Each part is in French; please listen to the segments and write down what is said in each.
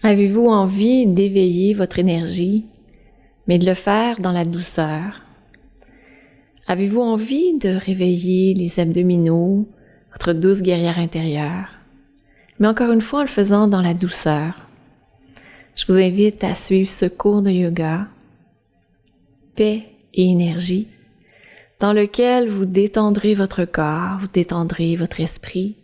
Avez-vous envie d'éveiller votre énergie, mais de le faire dans la douceur? Avez-vous envie de réveiller les abdominaux, votre douce guerrière intérieure, mais encore une fois en le faisant dans la douceur? Je vous invite à suivre ce cours de yoga, paix et énergie, dans lequel vous détendrez votre corps, vous détendrez votre esprit,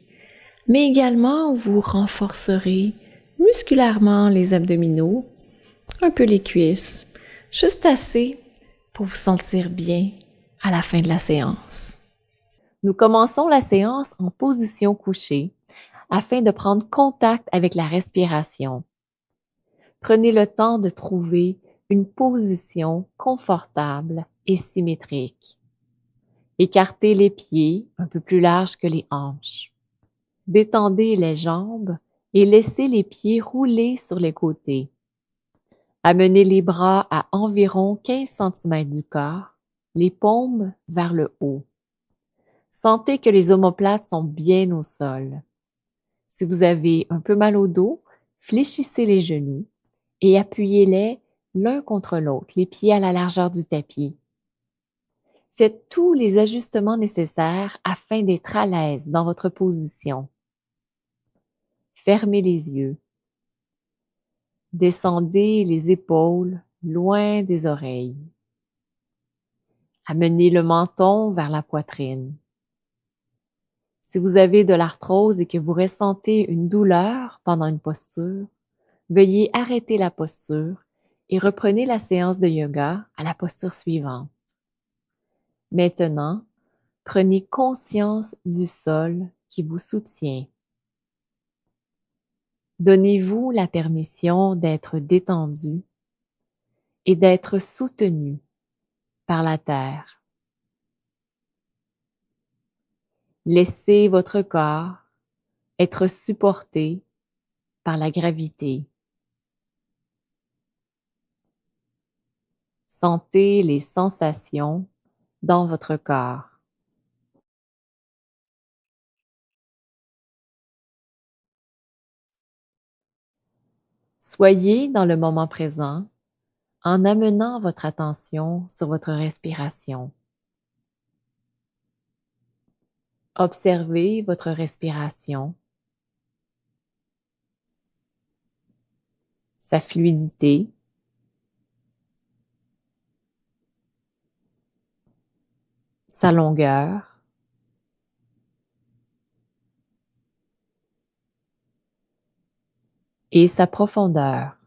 mais également vous renforcerez musculairement les abdominaux, un peu les cuisses, juste assez pour vous sentir bien à la fin de la séance. Nous commençons la séance en position couchée afin de prendre contact avec la respiration. Prenez le temps de trouver une position confortable et symétrique. Écartez les pieds un peu plus larges que les hanches. Détendez les jambes et laissez les pieds rouler sur les côtés. Amenez les bras à environ 15 cm du corps, les paumes vers le haut. Sentez que les omoplates sont bien au sol. Si vous avez un peu mal au dos, fléchissez les genoux et appuyez-les l'un contre l'autre, les pieds à la largeur du tapis. Faites tous les ajustements nécessaires afin d'être à l'aise dans votre position. Fermez les yeux. Descendez les épaules loin des oreilles. Amenez le menton vers la poitrine. Si vous avez de l'arthrose et que vous ressentez une douleur pendant une posture, veuillez arrêter la posture et reprenez la séance de yoga à la posture suivante. Maintenant, prenez conscience du sol qui vous soutient. Donnez-vous la permission d'être détendu et d'être soutenu par la terre. Laissez votre corps être supporté par la gravité. Sentez les sensations dans votre corps. Soyez dans le moment présent en amenant votre attention sur votre respiration. Observez votre respiration, sa fluidité, sa longueur, et sa profondeur.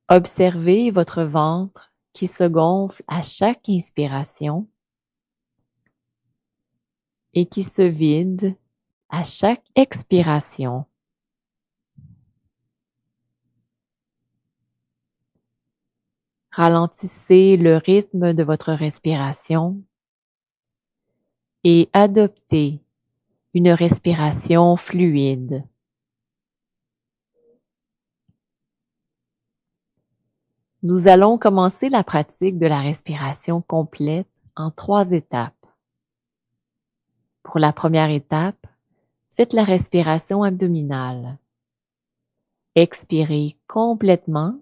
Observez votre ventre qui se gonfle à chaque inspiration et qui se vide à chaque expiration. Ralentissez le rythme de votre respiration et adoptez une respiration fluide. Nous allons commencer la pratique de la respiration complète en 3 étapes. Pour la première étape, faites la respiration abdominale. Expirez complètement.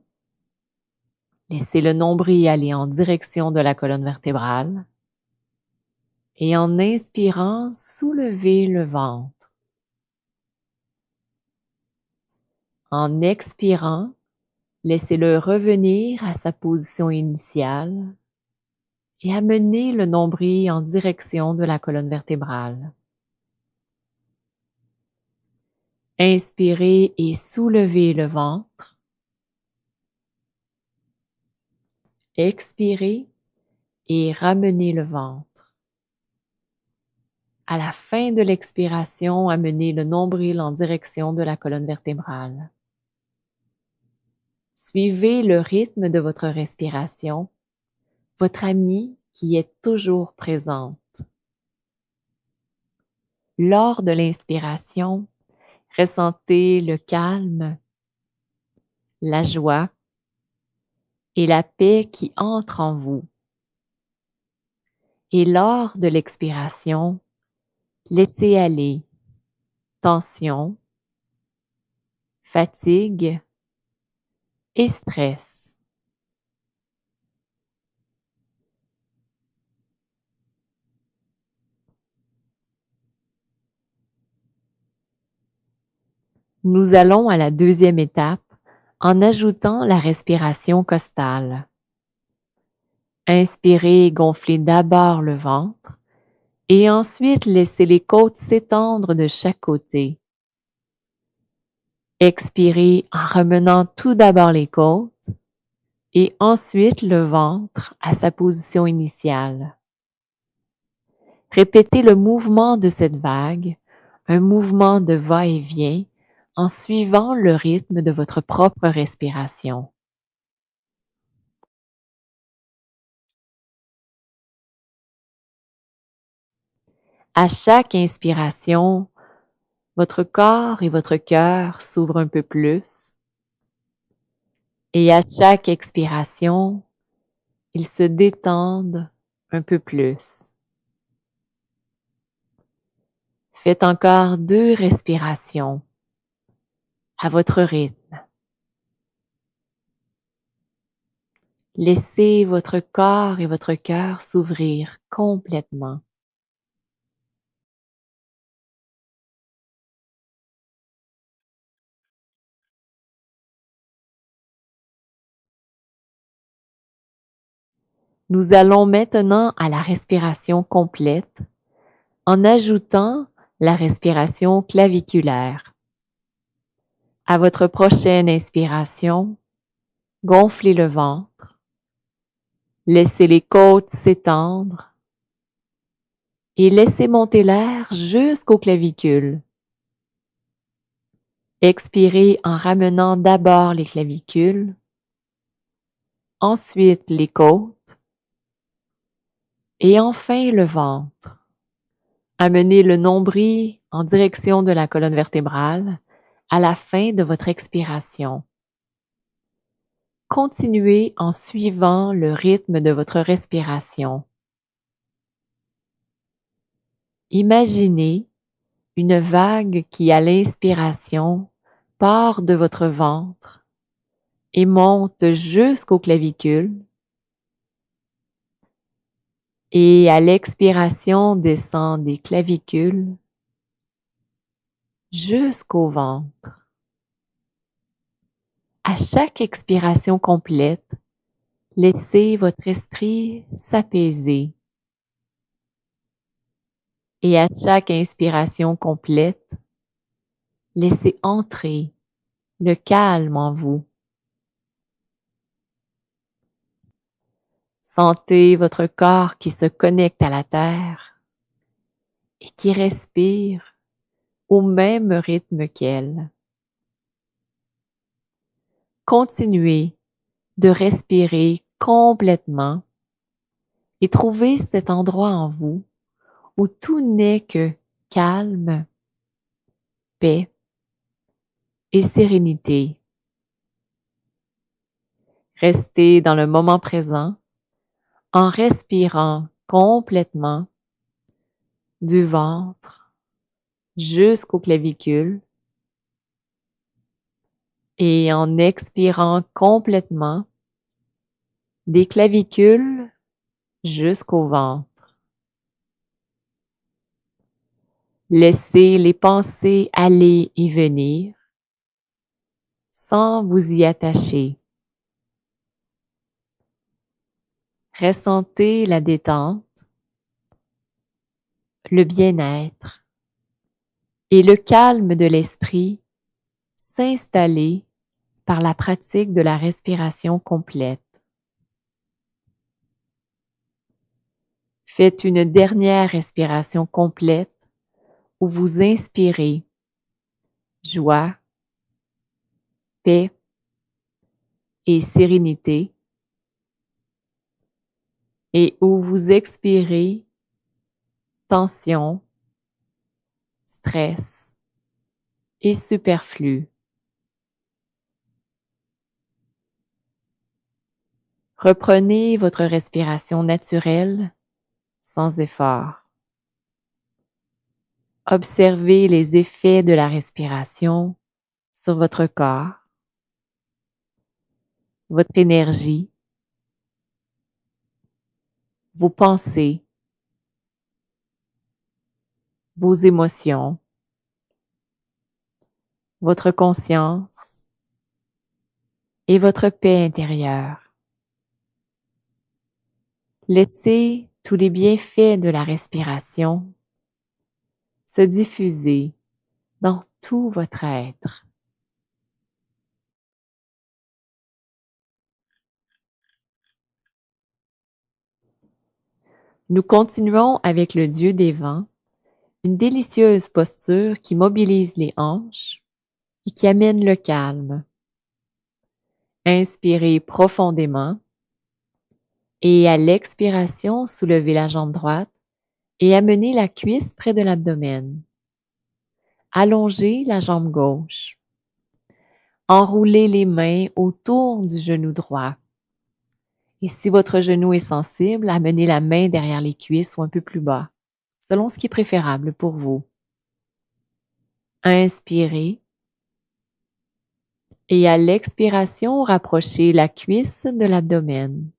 Laissez le nombril aller en direction de la colonne vertébrale. Et en inspirant, soulevez le ventre. En expirant, laissez-le revenir à sa position initiale et amenez le nombril en direction de la colonne vertébrale. Inspirez et soulevez le ventre. Expirez et ramenez le ventre. À la fin de l'expiration, amenez le nombril en direction de la colonne vertébrale. Suivez le rythme de votre respiration, votre amie qui est toujours présente. Lors de l'inspiration, ressentez le calme, la joie et la paix qui entrent en vous. Et lors de l'expiration, Laissez aller tension, fatigue et stress. Nous allons à la deuxième étape en ajoutant la respiration costale. Inspirez et gonflez d'abord le ventre et ensuite laissez les côtes s'étendre de chaque côté. Expirez en remenant tout d'abord les côtes et ensuite le ventre à sa position initiale. Répétez le mouvement de cette vague, un mouvement de va-et-vient en suivant le rythme de votre propre respiration. À chaque inspiration, votre corps et votre cœur s'ouvrent un peu plus. Et à chaque expiration, ils se détendent un peu plus. Faites encore 2 respirations à votre rythme. Laissez votre corps et votre cœur s'ouvrir complètement. Nous allons maintenant à la respiration complète en ajoutant la respiration claviculaire. À votre prochaine inspiration, gonflez le ventre, laissez les côtes s'étendre et laissez monter l'air jusqu'aux clavicules. Expirez en ramenant d'abord les clavicules, ensuite les côtes et enfin le ventre. Amenez le nombril en direction de la colonne vertébrale à la fin de votre expiration. Continuez en suivant le rythme de votre respiration. Imaginez une vague qui, à l'inspiration, part de votre ventre et monte jusqu'aux clavicules et à l'expiration descend des clavicules jusqu'au ventre. À chaque expiration complète, laissez votre esprit s'apaiser. Et à chaque inspiration complète, laissez entrer le calme en vous. Sentez votre corps qui se connecte à la terre et qui respire au même rythme qu'elle. Continuez de respirer complètement et trouvez cet endroit en vous où tout n'est que calme, paix et sérénité. Restez dans le moment présent en respirant complètement du ventre jusqu'aux clavicules et en expirant complètement des clavicules jusqu'au ventre. Laissez les pensées aller et venir sans vous y attacher. Ressentez la détente, le bien-être et le calme de l'esprit s'installer par la pratique de la respiration complète. Faites une dernière respiration complète où vous inspirez joie, paix et sérénité et où vous expirez tension, stress et superflu. Reprenez votre respiration naturelle sans effort. Observez les effets de la respiration sur votre corps, votre énergie, vos pensées, vos émotions, votre conscience et votre paix intérieure. Laissez tous les bienfaits de la respiration se diffuser dans tout votre être. Nous continuons avec le Dieu des vents, une délicieuse posture qui mobilise les hanches et qui amène le calme. Inspirez profondément et à l'expiration, soulevez la jambe droite et amenez la cuisse près de l'abdomen. Allongez la jambe gauche. Enroulez les mains autour du genou droit. Et si votre genou est sensible, amenez la main derrière les cuisses ou un peu plus bas, selon ce qui est préférable pour vous. Inspirez. Et à l'expiration, rapprochez la cuisse de l'abdomen.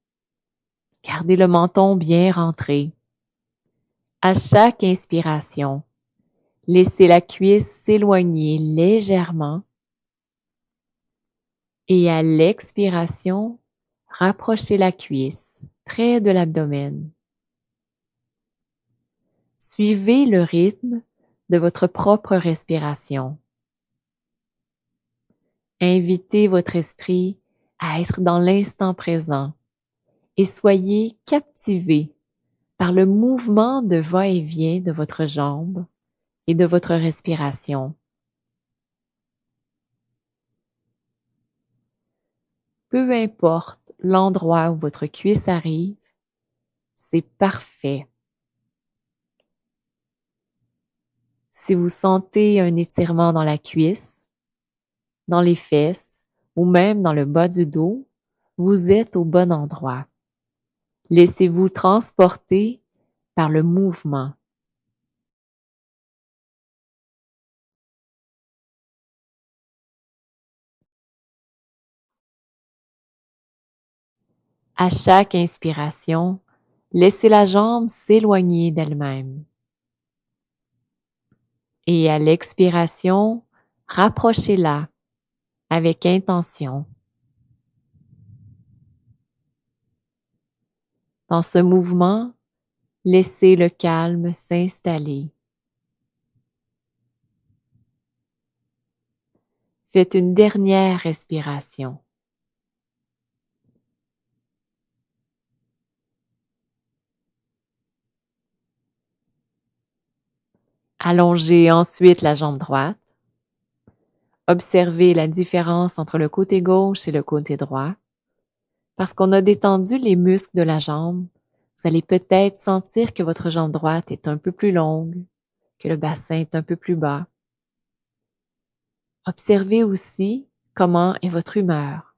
Gardez le menton bien rentré. À chaque inspiration, laissez la cuisse s'éloigner légèrement. Et à l'expiration, rapprochez la cuisse près de l'abdomen. Suivez le rythme de votre propre respiration. Invitez votre esprit à être dans l'instant présent et soyez captivé par le mouvement de va-et-vient de votre jambe et de votre respiration. Peu importe l'endroit où votre cuisse arrive, c'est parfait. Si vous sentez un étirement dans la cuisse, dans les fesses ou même dans le bas du dos, vous êtes au bon endroit. Laissez-vous transporter par le mouvement. À chaque inspiration, laissez la jambe s'éloigner d'elle-même. Et à l'expiration, rapprochez-la avec intention. Dans ce mouvement, laissez le calme s'installer. Faites une dernière respiration. Allongez ensuite la jambe droite. Observez la différence entre le côté gauche et le côté droit. Parce qu'on a détendu les muscles de la jambe, vous allez peut-être sentir que votre jambe droite est un peu plus longue, que le bassin est un peu plus bas. Observez aussi comment est votre humeur,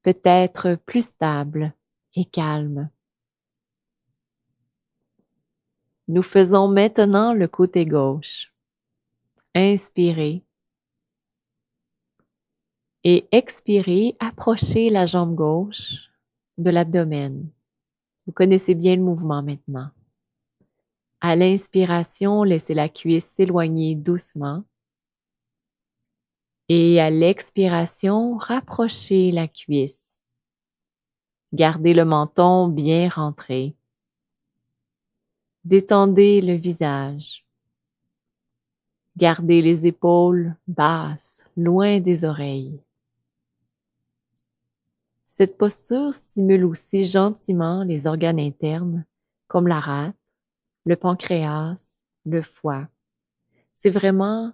peut-être plus stable et calme. Nous faisons maintenant le côté gauche. Inspirez et expirez, approchez la jambe gauche de l'abdomen. Vous connaissez bien le mouvement maintenant. À l'inspiration, laissez la cuisse s'éloigner doucement. Et à l'expiration, rapprochez la cuisse. Gardez le menton bien rentré. Détendez le visage. Gardez les épaules basses, loin des oreilles. Cette posture stimule aussi gentiment les organes internes, comme la rate, le pancréas, le foie. C'est vraiment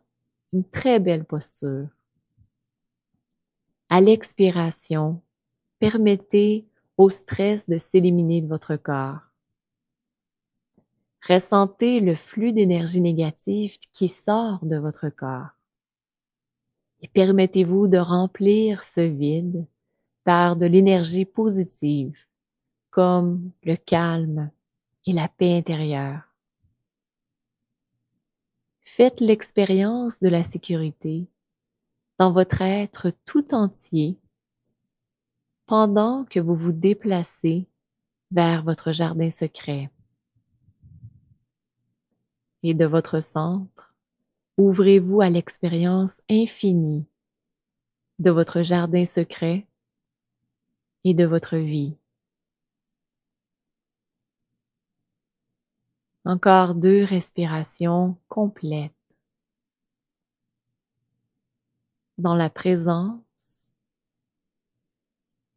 une très belle posture. À l'expiration, permettez au stress de s'éliminer de votre corps. Ressentez le flux d'énergie négative qui sort de votre corps. Et permettez-vous de remplir ce vide par de l'énergie positive, comme le calme et la paix intérieure. Faites l'expérience de la sécurité dans votre être tout entier pendant que vous vous déplacez vers votre jardin secret. Et de votre centre, ouvrez-vous à l'expérience infinie de votre jardin secret et de votre vie. Encore 2 respirations complètes dans la présence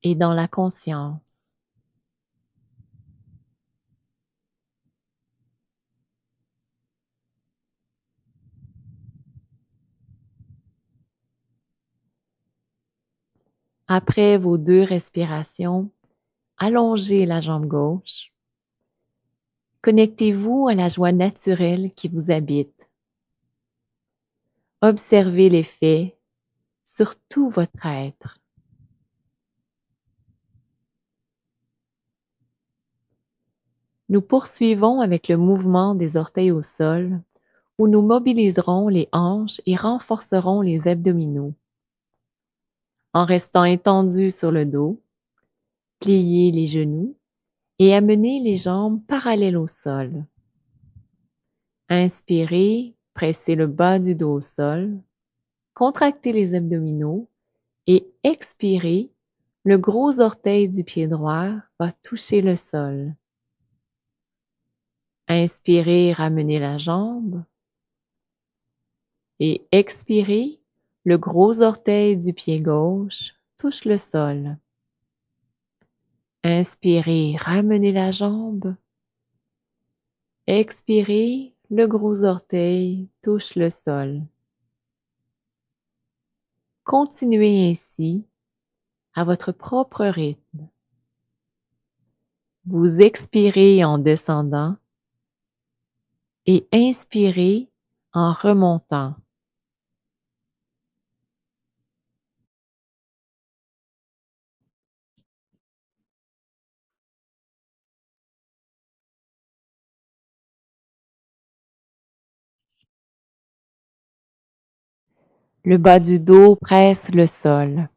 et dans la conscience. Après vos 2 respirations, allongez la jambe gauche. Connectez-vous à la joie naturelle qui vous habite. Observez l'effet sur tout votre être. Nous poursuivons avec le mouvement des orteils au sol, où nous mobiliserons les hanches et renforcerons les abdominaux. En restant étendu sur le dos, pliez les genoux et amenez les jambes parallèles au sol. Inspirez, pressez le bas du dos au sol, contractez les abdominaux et expirez, le gros orteil du pied droit va toucher le sol. Inspirez, ramenez la jambe et expirez, le gros orteil du pied gauche touche le sol. Inspirez, ramenez la jambe. Expirez, le gros orteil touche le sol. Continuez ainsi à votre propre rythme. Vous expirez en descendant et inspirez en remontant. Le bas du dos presse le sol.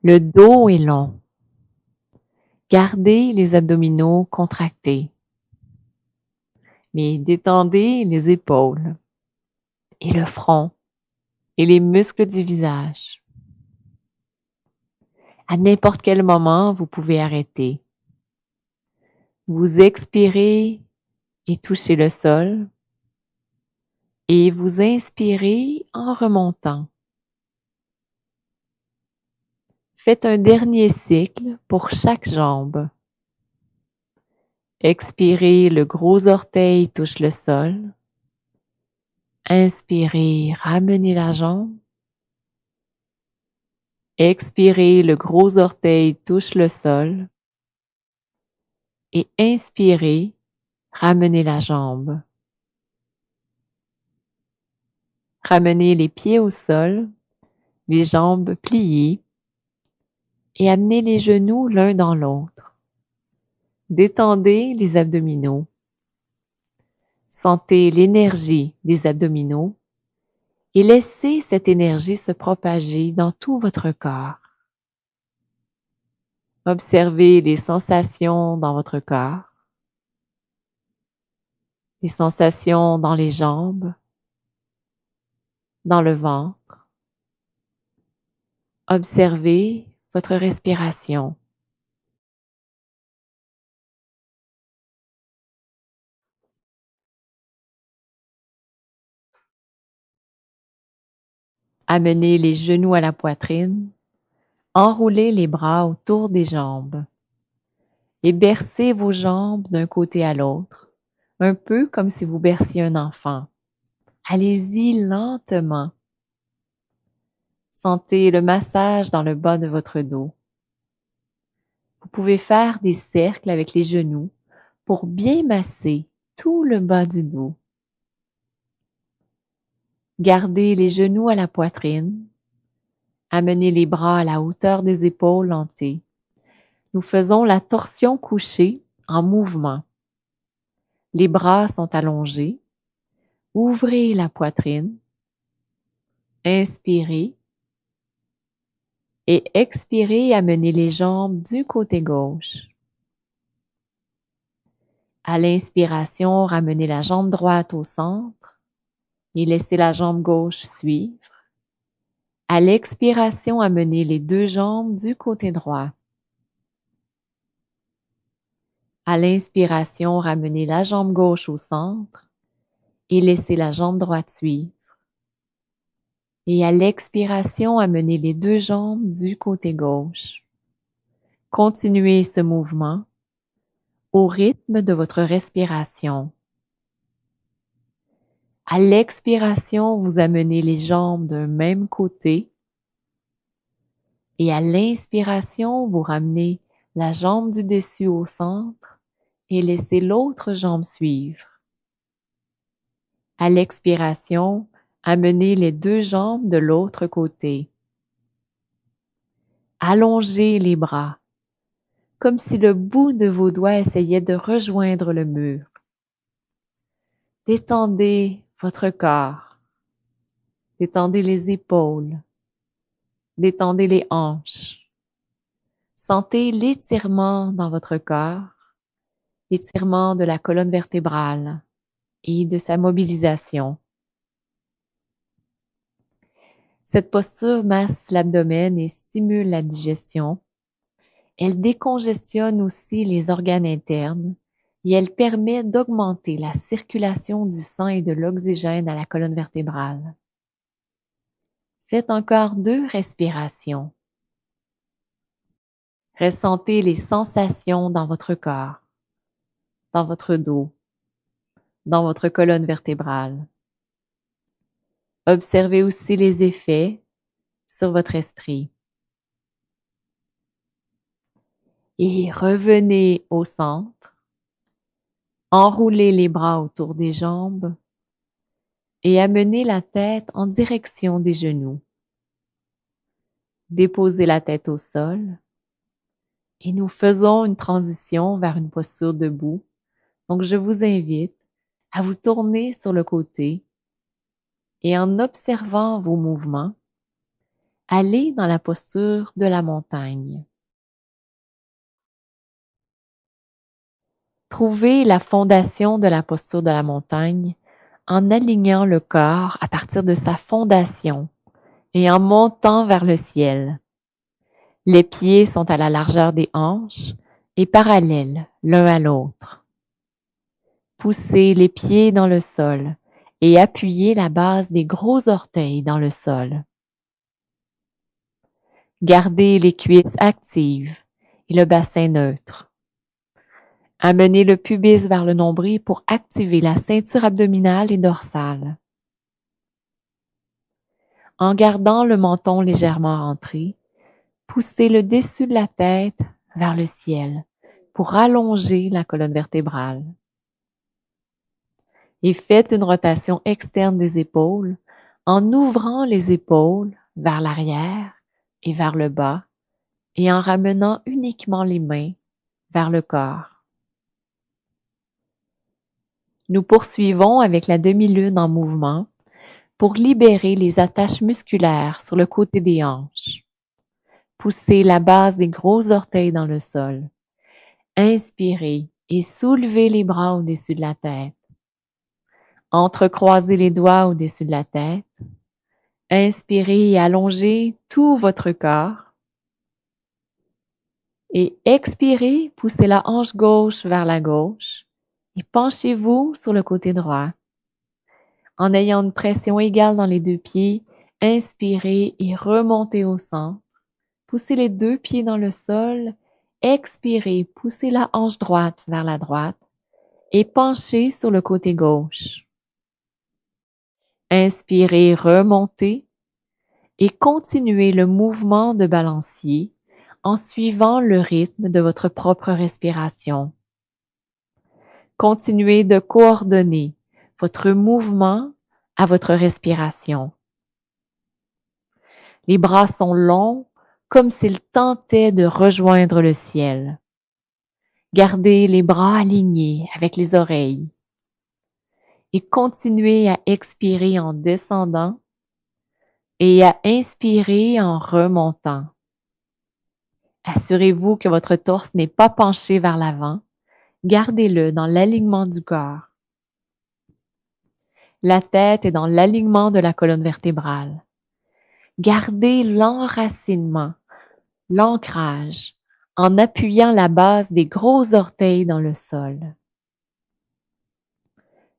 Le dos est long. Gardez les abdominaux contractés. Mais détendez les épaules et le front et les muscles du visage. À n'importe quel moment, vous pouvez arrêter. Vous expirez et touchez le sol et vous inspirez en remontant. Faites un dernier cycle pour chaque jambe. Expirez, le gros orteil touche le sol. Inspirez, ramenez la jambe. Expirez, le gros orteil touche le sol. Et inspirez, ramenez la jambe. Ramenez les pieds au sol, les jambes pliées et amenez les genoux l'un dans l'autre. Détendez les abdominaux. Sentez l'énergie des abdominaux et laissez cette énergie se propager dans tout votre corps. Observez les sensations dans votre corps, les sensations dans les jambes, dans le ventre. Observez votre respiration. Amenez les genoux à la poitrine, enroulez les bras autour des jambes et bercez vos jambes d'un côté à l'autre, un peu comme si vous berciez un enfant. Allez-y lentement. Sentez le massage dans le bas de votre dos. Vous pouvez faire des cercles avec les genoux pour bien masser tout le bas du dos. Gardez les genoux à la poitrine. Amenez les bras à la hauteur des épaules en T. Nous faisons la torsion couchée en mouvement. Les bras sont allongés. Ouvrez la poitrine. Inspirez. Et expirez, amenez les jambes du côté gauche. À l'inspiration, ramenez la jambe droite au centre et laissez la jambe gauche suivre. À l'expiration, amenez les deux jambes du côté droit. À l'inspiration, ramenez la jambe gauche au centre et laissez la jambe droite suivre. Et à l'expiration, amenez les deux jambes du côté gauche. Continuez ce mouvement au rythme de votre respiration. À l'expiration, vous amenez les jambes d'un même côté et à l'inspiration, vous ramenez la jambe du dessus au centre et laissez l'autre jambe suivre. À l'expiration, amenez les deux jambes de l'autre côté. Allongez les bras, comme si le bout de vos doigts essayait de rejoindre le mur. Détendez votre corps. Détendez les épaules. Détendez les hanches. Sentez l'étirement dans votre corps, l'étirement de la colonne vertébrale et de sa mobilisation. Cette posture masse l'abdomen et stimule la digestion. Elle décongestionne aussi les organes internes et elle permet d'augmenter la circulation du sang et de l'oxygène à la colonne vertébrale. Faites encore 2 respirations. Ressentez les sensations dans votre corps, dans votre dos, dans votre colonne vertébrale. Observez aussi les effets sur votre esprit. Et revenez au centre. Enroulez les bras autour des jambes et amenez la tête en direction des genoux. Déposez la tête au sol et nous faisons une transition vers une posture debout. Donc, je vous invite à vous tourner sur le côté et en observant vos mouvements, allez dans la posture de la montagne. Trouvez la fondation de la posture de la montagne en alignant le corps à partir de sa fondation et en montant vers le ciel. Les pieds sont à la largeur des hanches et parallèles l'un à l'autre. Poussez les pieds dans le sol et appuyez la base des gros orteils dans le sol. Gardez les cuisses actives et le bassin neutre. Amenez le pubis vers le nombril pour activer la ceinture abdominale et dorsale. En gardant le menton légèrement rentré, poussez le dessus de la tête vers le ciel pour allonger la colonne vertébrale. Et faites une rotation externe des épaules en ouvrant les épaules vers l'arrière et vers le bas et en ramenant uniquement les mains vers le corps. Nous poursuivons avec la demi-lune en mouvement pour libérer les attaches musculaires sur le côté des hanches. Poussez la base des gros orteils dans le sol. Inspirez et soulevez les bras au-dessus de la tête. Entrecroisez les doigts au-dessus de la tête. Inspirez et allongez tout votre corps. Et expirez, poussez la hanche gauche vers la gauche et penchez-vous sur le côté droit. En ayant une pression égale dans les deux pieds, inspirez et remontez au centre. Poussez les deux pieds dans le sol. Expirez, poussez la hanche droite vers la droite et penchez sur le côté gauche. Inspirez, remontez et continuez le mouvement de balancier en suivant le rythme de votre propre respiration. Continuez de coordonner votre mouvement à votre respiration. Les bras sont longs comme s'ils tentaient de rejoindre le ciel. Gardez les bras alignés avec les oreilles. et continuez à expirer en descendant et à inspirer en remontant. Assurez-vous que votre torse n'est pas penché vers l'avant. Gardez-le dans l'alignement du corps. La tête est dans l'alignement de la colonne vertébrale. Gardez l'enracinement, l'ancrage, en appuyant la base des gros orteils dans le sol.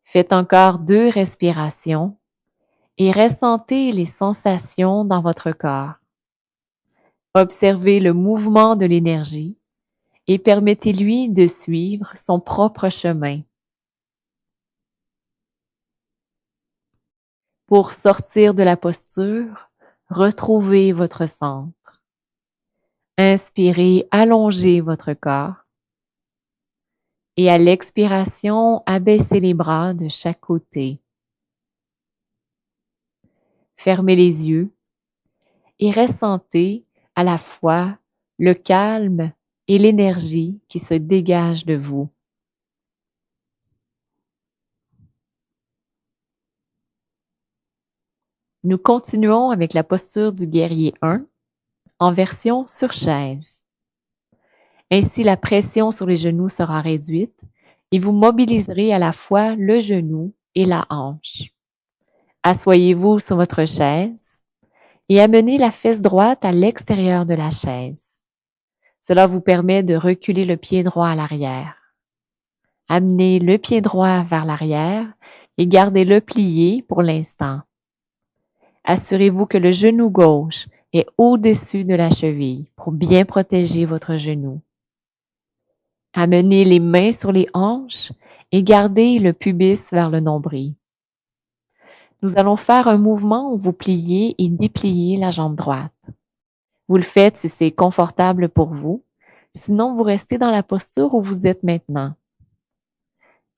Faites encore 2 respirations et ressentez les sensations dans votre corps. Observez le mouvement de l'énergie et permettez-lui de suivre son propre chemin. Pour sortir de la posture, retrouvez votre centre. Inspirez, allongez votre corps. Et à l'expiration, abaissez les bras de chaque côté. Fermez les yeux et ressentez à la fois le calme et l'énergie qui se dégage de vous. Nous continuons avec la posture du guerrier 1 en version sur chaise. Ainsi, la pression sur les genoux sera réduite et vous mobiliserez à la fois le genou et la hanche. Assoyez-vous sur votre chaise et amenez la fesse droite à l'extérieur de la chaise. Cela vous permet de reculer le pied droit à l'arrière. Amenez le pied droit vers l'arrière et gardez-le plié pour l'instant. Assurez-vous que le genou gauche est au-dessus de la cheville pour bien protéger votre genou. Amenez les mains sur les hanches et gardez le pubis vers le nombril. Nous allons faire un mouvement où vous pliez et dépliez la jambe droite. Vous le faites si c'est confortable pour vous. Sinon, vous restez dans la posture où vous êtes maintenant.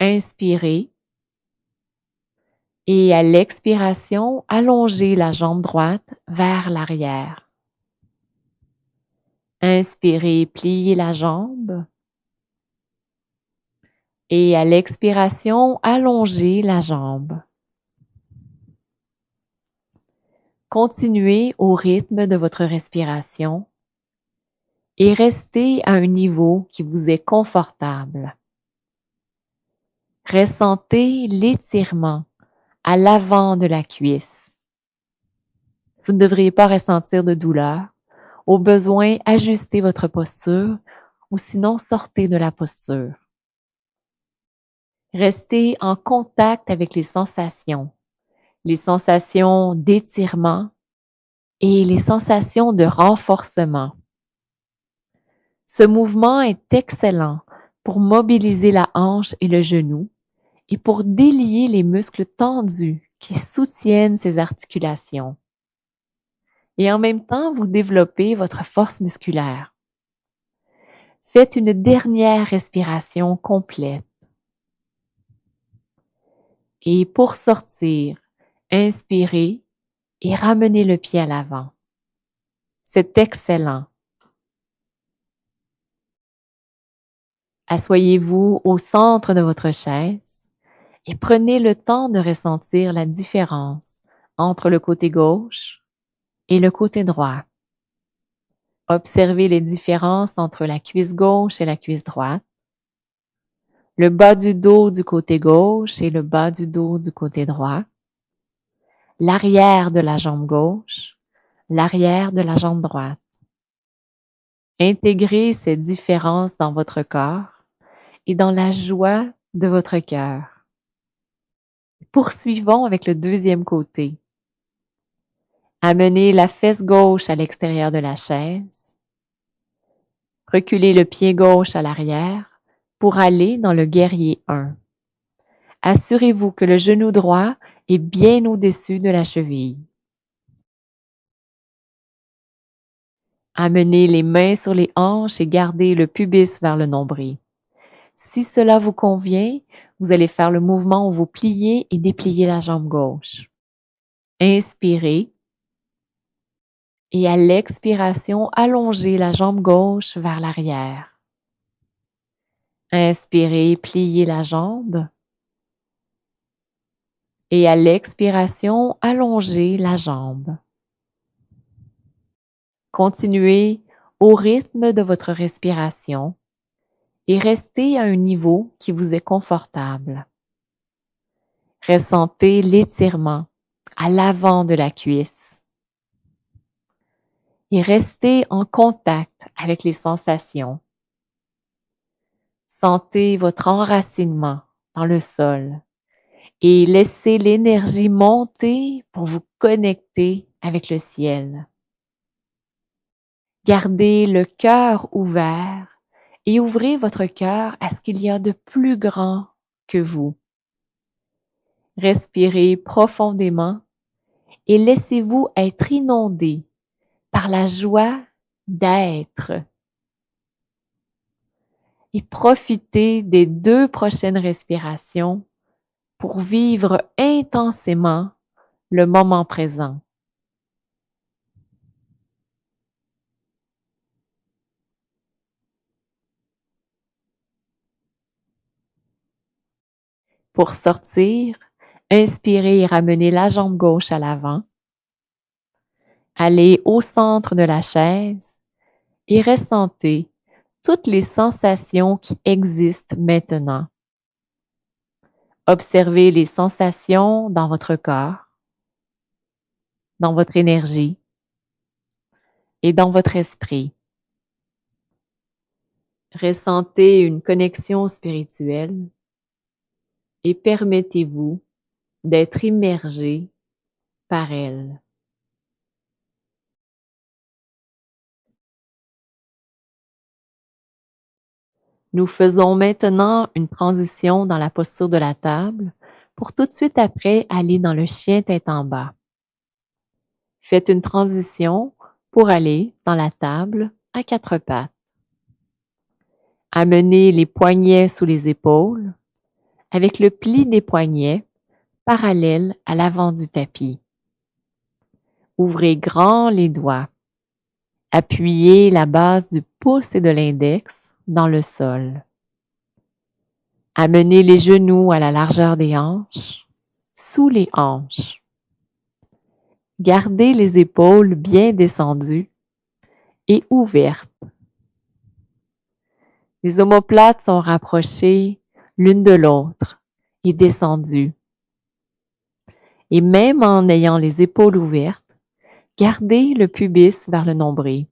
Inspirez. Et à l'expiration, allongez la jambe droite vers l'arrière. Inspirez, pliez la jambe. Et à l'expiration, allongez la jambe. Continuez au rythme de votre respiration et restez à un niveau qui vous est confortable. Ressentez l'étirement à l'avant de la cuisse. Vous ne devriez pas ressentir de douleur. Au besoin, ajustez votre posture ou sinon sortez de la posture. Restez en contact avec les sensations d'étirement et les sensations de renforcement. Ce mouvement est excellent pour mobiliser la hanche et le genou et pour délier les muscles tendus qui soutiennent ces articulations. Et en même temps, vous développez votre force musculaire. Faites une dernière respiration complète. Et pour sortir, inspirez et ramenez le pied à l'avant. C'est excellent. Assoyez-vous au centre de votre chaise et prenez le temps de ressentir la différence entre le côté gauche et le côté droit. Observez les différences entre la cuisse gauche et la cuisse droite, le bas du dos du côté gauche et le bas du dos du côté droit, l'arrière de la jambe gauche, l'arrière de la jambe droite. Intégrez ces différences dans votre corps et dans la joie de votre cœur. Poursuivons avec le deuxième côté. Amenez la fesse gauche à l'extérieur de la chaise. Reculez le pied gauche à l'arrière pour aller dans le guerrier 1. Assurez-vous que le genou droit est bien au-dessus de la cheville. Amenez les mains sur les hanches et gardez le pubis vers le nombril. Si cela vous convient, vous allez faire le mouvement où vous pliez et dépliez la jambe gauche. Inspirez. Et à l'expiration, allongez la jambe gauche vers l'arrière. Inspirez, pliez la jambe. Et à l'expiration, allongez la jambe. Continuez au rythme de votre respiration et restez à un niveau qui vous est confortable. Ressentez l'étirement à l'avant de la cuisse et restez en contact avec les sensations. Sentez votre enracinement dans le sol et laissez l'énergie monter pour vous connecter avec le ciel. Gardez le cœur ouvert et ouvrez votre cœur à ce qu'il y a de plus grand que vous. Respirez profondément et laissez-vous être inondé par la joie d'être. Et profitez des 2 prochaines respirations pour vivre intensément le moment présent. Pour sortir, inspirez et ramenez la jambe gauche à l'avant. Allez au centre de la chaise et ressentez toutes les sensations qui existent maintenant. Observez les sensations dans votre corps, dans votre énergie et dans votre esprit. Ressentez une connexion spirituelle et permettez-vous d'être immergé par elle. Nous faisons maintenant une transition dans la posture de la table pour tout de suite après aller dans le chien tête en bas. Faites une transition pour aller dans la table à 4 pattes. Amenez les poignets sous les épaules avec le pli des poignets parallèle à l'avant du tapis. Ouvrez grand les doigts. Appuyez la base du pouce et de l'index dans le sol. Amenez les genoux à la largeur des hanches, sous les hanches. Gardez les épaules bien descendues et ouvertes. Les omoplates sont rapprochées l'une de l'autre et descendues. Et même en ayant les épaules ouvertes, gardez le pubis vers le nombril.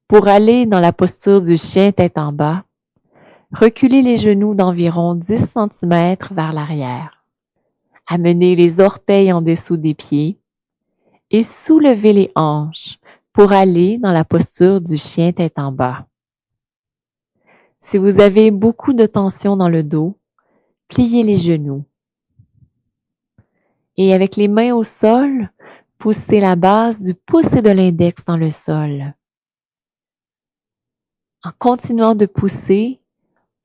Pour aller dans la posture du chien tête en bas, reculez les genoux d'environ 10 cm vers l'arrière. Amenez les orteils en dessous des pieds et soulevez les hanches pour aller dans la posture du chien tête en bas. Si vous avez beaucoup de tension dans le dos, pliez les genoux. Et avec les mains au sol, poussez la base du pouce et de l'index dans le sol. En continuant de pousser,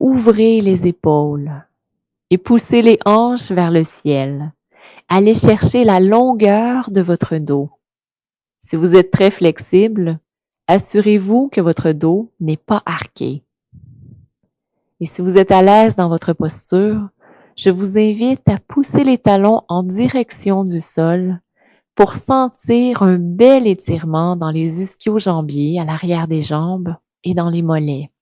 ouvrez les épaules et poussez les hanches vers le ciel. Allez chercher la longueur de votre dos. Si vous êtes très flexible, assurez-vous que votre dos n'est pas arqué. Et si vous êtes à l'aise dans votre posture, je vous invite à pousser les talons en direction du sol pour sentir un bel étirement dans les ischio-jambiers à l'arrière des jambes et dans les mollets.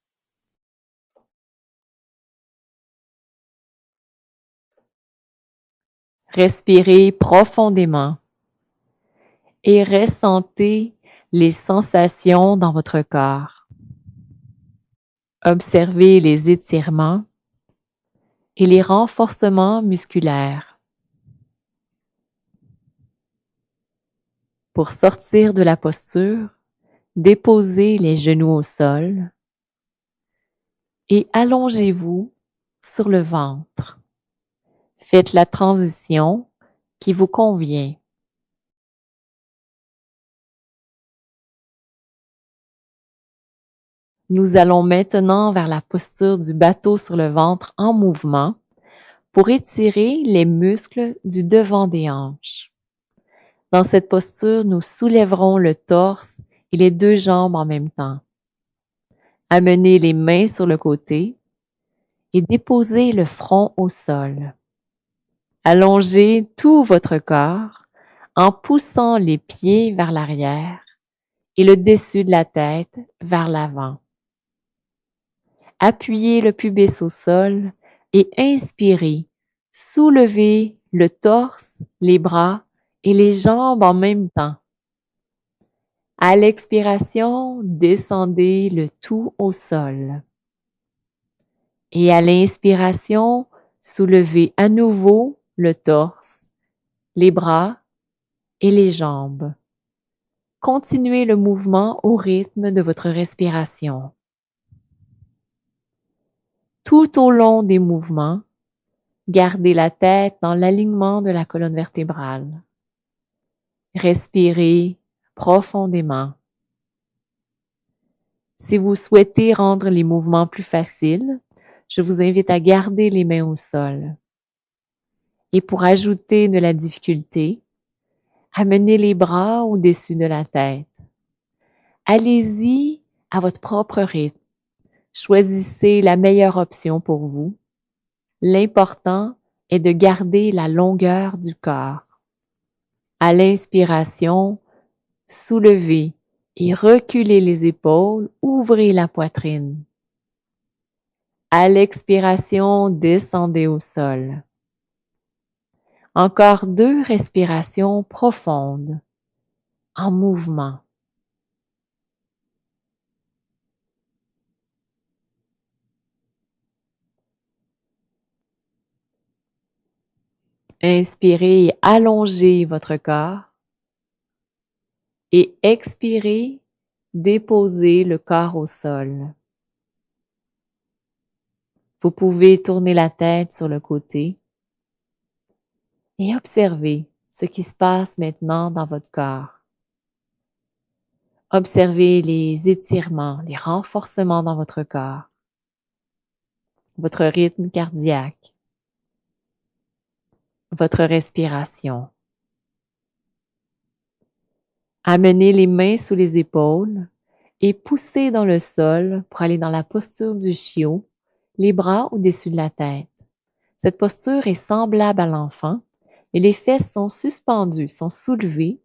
Respirez profondément et ressentez les sensations dans votre corps. Observez les étirements et les renforcements musculaires. Pour sortir de la posture, déposez les genoux au sol et allongez-vous sur le ventre. Faites la transition qui vous convient. Nous allons maintenant vers la posture du bateau sur le ventre en mouvement pour étirer les muscles du devant des hanches. Dans cette posture, nous soulèverons le torse et les 2 jambes en même temps. Amenez les mains sur le côté et déposez le front au sol. Allongez tout votre corps en poussant les pieds vers l'arrière et le dessus de la tête vers l'avant. Appuyez le pubis au sol et inspirez. Soulevez le torse, les bras et les jambes en même temps. À l'expiration, descendez le tout au sol. Et à l'inspiration, soulevez à nouveau le torse, les bras et les jambes. Continuez le mouvement au rythme de votre respiration. Tout au long des mouvements, gardez la tête dans l'alignement de la colonne vertébrale. Respirez profondément. Si vous souhaitez rendre les mouvements plus faciles, je vous invite à garder les mains au sol. Et pour ajouter de la difficulté, amenez les bras au-dessus de la tête. Allez-y à votre propre rythme. Choisissez la meilleure option pour vous. L'important est de garder la longueur du corps. À l'inspiration, soulevez et reculez les épaules, ouvrez la poitrine. À l'expiration, descendez au sol. Encore 2 respirations profondes, en mouvement. Inspirez et allongez votre corps. Et expirez, déposez le corps au sol. Vous pouvez tourner la tête sur le côté et observer ce qui se passe maintenant dans votre corps. Observez les étirements, les renforcements dans votre corps, votre rythme cardiaque, votre respiration. Amenez les mains sous les épaules et poussez dans le sol pour aller dans la posture du chiot, les bras au-dessus de la tête. Cette posture est semblable à l'enfant, mais les fesses sont suspendues, sont soulevées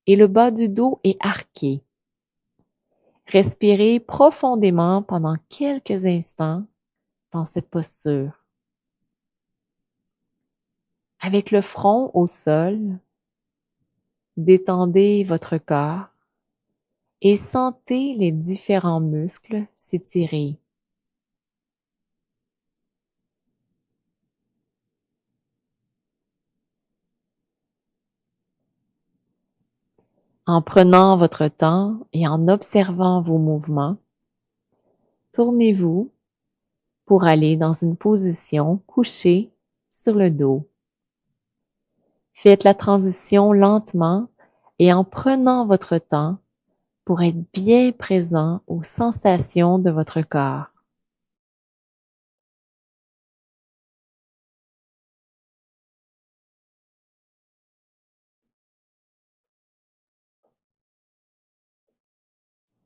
et le bas du dos est arqué. Respirez profondément pendant quelques instants dans cette posture. Avec le front au sol, détendez votre corps et sentez les différents muscles s'étirer. En prenant votre temps et en observant vos mouvements, tournez-vous pour aller dans une position couchée sur le dos. Faites la transition lentement et en prenant votre temps pour être bien présent aux sensations de votre corps.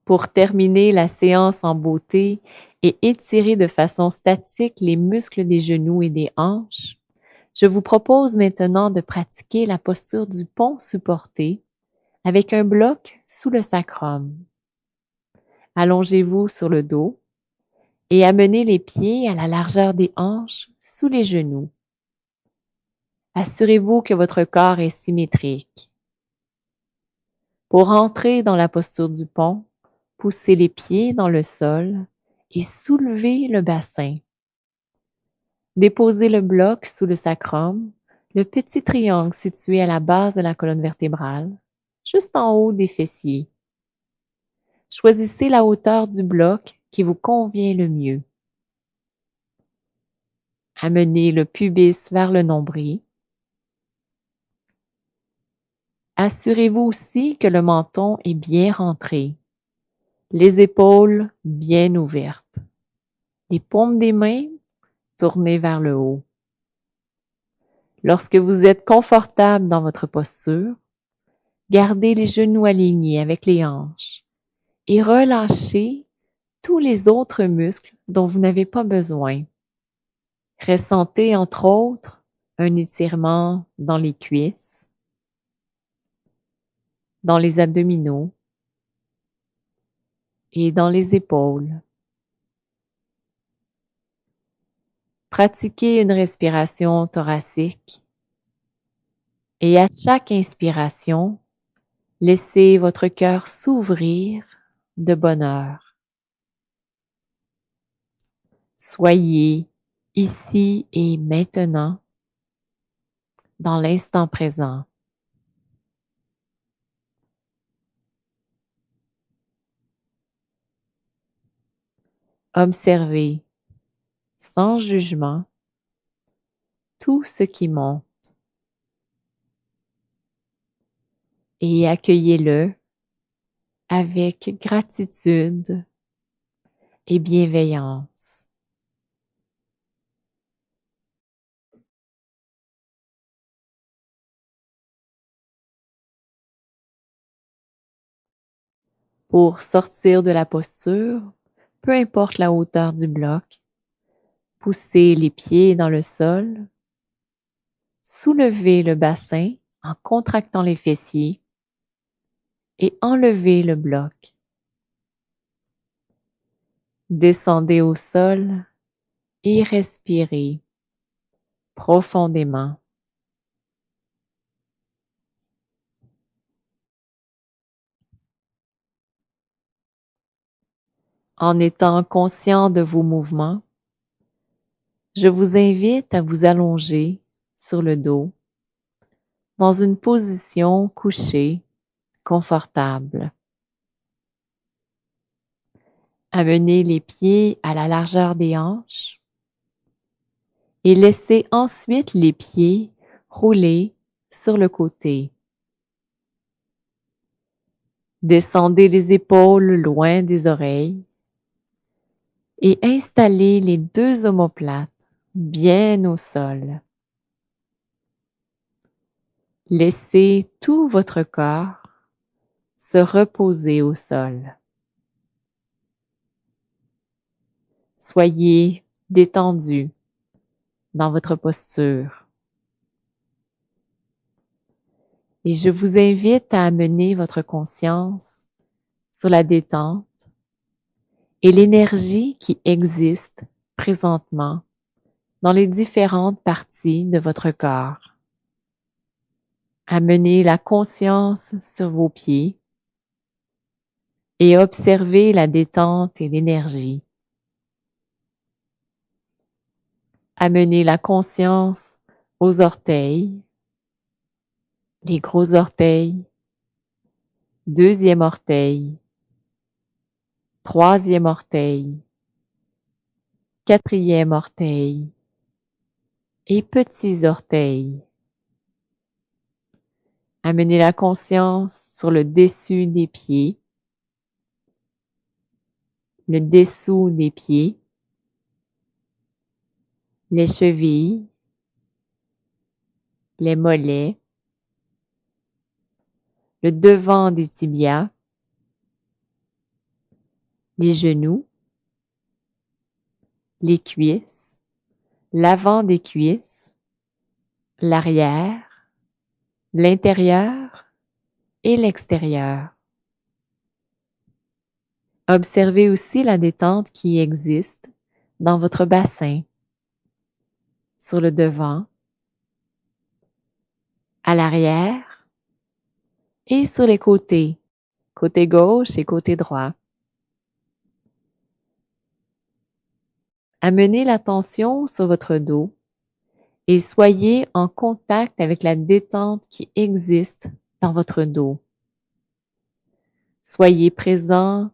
Pour terminer la séance en beauté et étirer de façon statique les muscles des genoux et des hanches, je vous propose maintenant de pratiquer la posture du pont supporté avec un bloc sous le sacrum. Allongez-vous sur le dos et amenez les pieds à la largeur des hanches sous les genoux. Assurez-vous que votre corps est symétrique. Pour entrer dans la posture du pont, poussez les pieds dans le sol et soulevez le bassin. Déposez le bloc sous le sacrum, le petit triangle situé à la base de la colonne vertébrale, juste en haut des fessiers. Choisissez la hauteur du bloc qui vous convient le mieux. Amenez le pubis vers le nombril. Assurez-vous aussi que le menton est bien rentré, les épaules bien ouvertes, les paumes des mains tournées vers le haut. Lorsque vous êtes confortable dans votre posture, gardez les genoux alignés avec les hanches et relâchez tous les autres muscles dont vous n'avez pas besoin. Ressentez entre autres Un étirement dans les cuisses, dans les abdominaux et dans les épaules. Pratiquez une respiration thoracique et à chaque inspiration, laissez votre cœur s'ouvrir de bonheur. Soyez ici et maintenant, dans l'instant présent. Observez, sans jugement, tout ce qui monte et accueillez-le avec gratitude et bienveillance. Pour sortir de la posture, peu importe la hauteur du bloc, poussez les pieds dans le sol, soulevez le bassin en contractant les fessiers et enlevez le bloc. Descendez au sol et respirez profondément. En étant conscient de vos mouvements, je vous invite à vous allonger sur le dos dans une position couchée confortable. Amenez les pieds à la largeur des hanches et laissez ensuite les pieds rouler sur le côté. Descendez les épaules loin des oreilles et installez les deux omoplates bien au sol. Laissez tout votre corps se reposer au sol. Soyez détendu dans votre posture. Et je vous invite à amener votre conscience sur la détente et l'énergie qui existe présentement dans les différentes parties de votre corps. Amenez la conscience sur vos pieds et observez la détente et l'énergie. Amenez la conscience aux orteils, les gros orteils, deuxième orteil, troisième orteil, quatrième orteil et petits orteils. Amenez la conscience sur le dessus des pieds, le dessous des pieds, les chevilles, les mollets, le devant des tibias, les genoux, les cuisses, l'avant des cuisses, l'arrière, l'intérieur et l'extérieur. Observez aussi la détente qui existe dans votre bassin, sur le devant, à l'arrière et sur les côtés, côté gauche et côté droit. Amenez l'attention sur votre dos et soyez en contact avec la détente qui existe dans votre dos. Soyez présent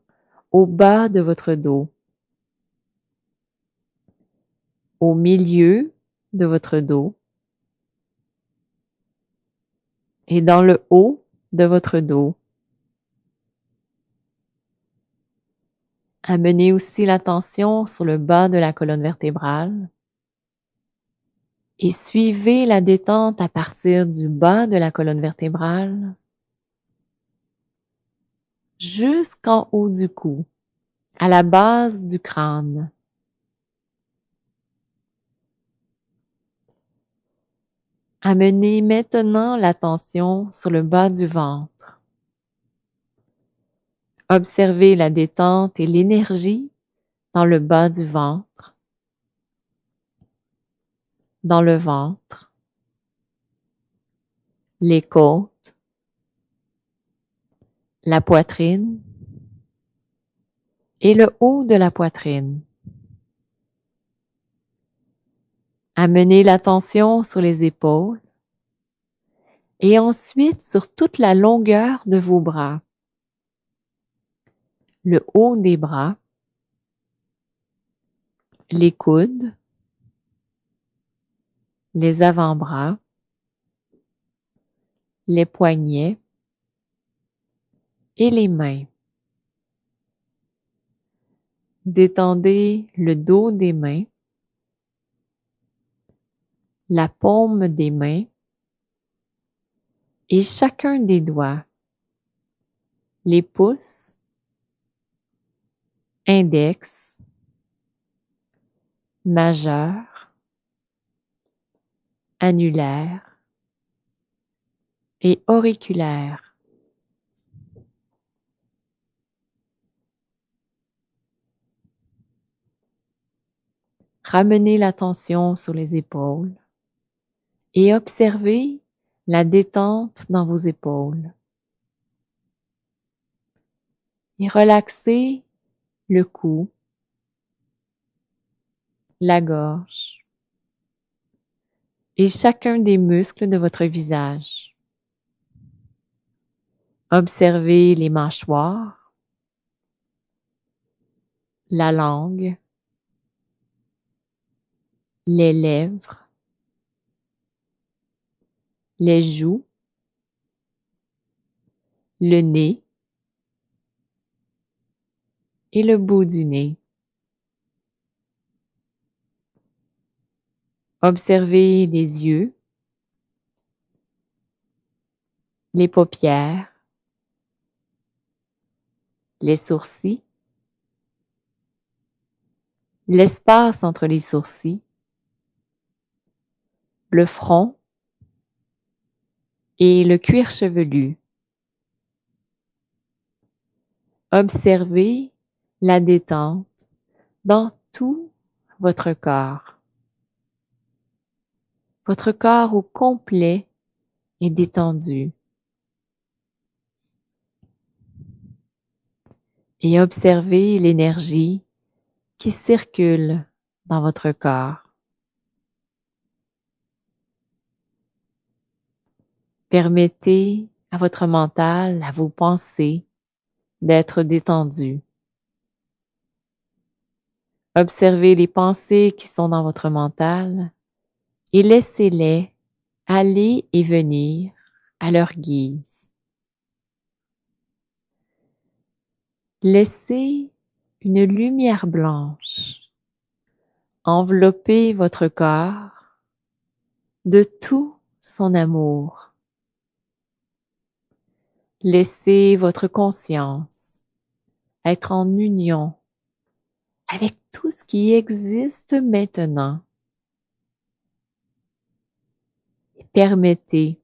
au bas de votre dos, au milieu de votre dos et dans le haut de votre dos. Amenez aussi l'attention sur le bas de la colonne vertébrale et suivez la détente à partir du bas de la colonne vertébrale jusqu'en haut du cou, à la base du crâne. Amenez maintenant l'attention sur le bas du ventre. Observez la détente et l'énergie dans le bas du ventre, dans le ventre, les côtes, la poitrine et le haut de la poitrine. Amenez l'attention sur les épaules et ensuite sur toute la longueur de vos bras, le haut des bras, les coudes, les avant-bras, les poignets et les mains. Détendez le dos des mains, la paume des mains et chacun des doigts, les pouces, index, majeur, annulaire et auriculaire. Ramenez l'attention sur les épaules et observez la détente dans vos épaules. Et relaxez le cou, la gorge et chacun des muscles de votre visage. Observez les mâchoires, la langue, les lèvres, les joues, le nez et le bout du nez. Observez les yeux, les paupières, les sourcils, l'espace entre les sourcils, le front et le cuir chevelu. Observez la détente dans tout votre corps. Votre corps au complet est détendu. Et observez l'énergie qui circule dans votre corps. Permettez à votre mental, à vos pensées, d'être détendu. Observez les pensées qui sont dans votre mental et laissez-les aller et venir à leur guise. Laissez une lumière blanche envelopper votre corps de tout son amour. Laissez votre conscience être en union avec tout ce qui existe maintenant. Et permettez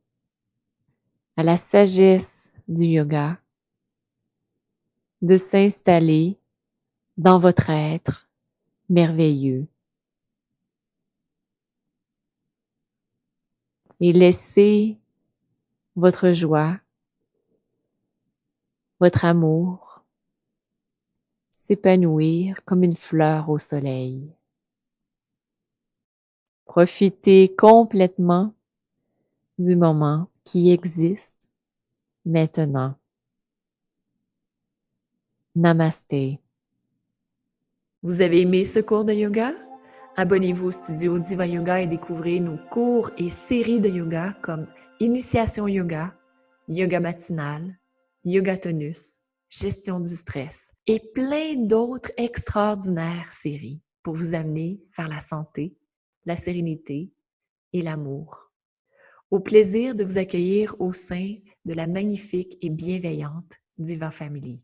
à la sagesse du yoga de s'installer dans votre être merveilleux. Et laissez votre joie, votre amour s'épanouir comme une fleur au soleil. Profitez complètement du moment qui existe maintenant. Namasté. Vous avez aimé ce cours de yoga? Abonnez-vous au studio Diva Yoga et découvrez nos cours et séries de yoga comme Initiation Yoga, Yoga matinal, Yoga tonus, Gestion du stress et plein d'autres extraordinaires séries pour vous amener vers la santé, la sérénité et l'amour. Au plaisir de vous accueillir au sein de la magnifique et bienveillante Diva Family.